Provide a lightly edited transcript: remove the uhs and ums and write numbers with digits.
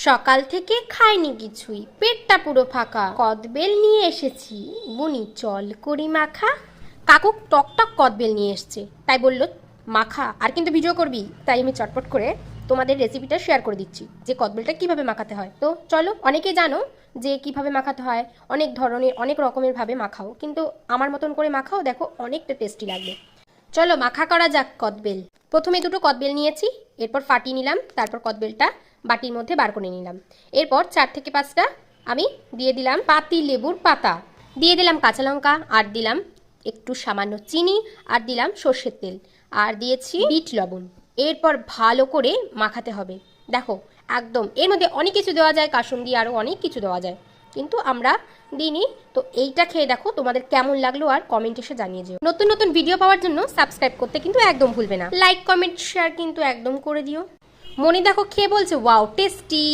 সকাল থেকে খাইনি কিছুই, পেটটা পুরো ফাঁকা। কদবেল নিয়ে এসেছি, বুনি চল করি মাখা। কাকু টক টক কদবেল নিয়ে এসছে, তাই বলল মাখা। আর কিন্তু ভিডিও করবি, তাই আমি চটপট করে তোমাদের রেসিপিটা শেয়ার করে দিচ্ছি যে কদবেলটা কিভাবে মাখাতে হয়। তো চলো, অনেকেই জানো যে কিভাবে মাখাতে হয়, অনেক ধরনের অনেক রকমের ভাবে মাখাও, কিন্তু আমার মতন করে মাখাও, দেখো অনেকটা টেস্টি লাগবে। চলো মাখা করা যাক কদবেল। প্রথমে দুটো কদবেল নিয়েছি, এরপর ফাটিয়ে নিলাম, তারপর কদবেলটা বাটির মধ্যে বার করে নিলাম। এরপর 4 থেকে 5টা আমি দিয়ে দিলাম পাতি লেবুর পাতা, দিয়ে দিলাম কাঁচা লঙ্কা, আর দিলাম একটু সামান্য চিনি, আর দিলাম সর্ষের তেল, আর দিয়েছি বিট লবণ। এরপর ভালো করে মাখাতে হবে। দেখো একদম এর মধ্যে অনেক কিছু দেওয়া যায়, কাসুন্দি আরও অনেক কিছু দেওয়া যায়, কিন্তু আমরা দিইনি। তো এইটা খেয়ে দেখো তোমাদের কেমন লাগলো, আর কমেন্ট এসে জানিয়ে দিও। নতুন নতুন ভিডিও পাওয়ার জন্য সাবস্ক্রাইব করতে কিন্তু একদম ভুলবে না, লাইক কমেন্ট শেয়ার কিন্তু একদম করে দিও। মনে দেখো খেয়ে বলছে ওয়াও টেস্টি।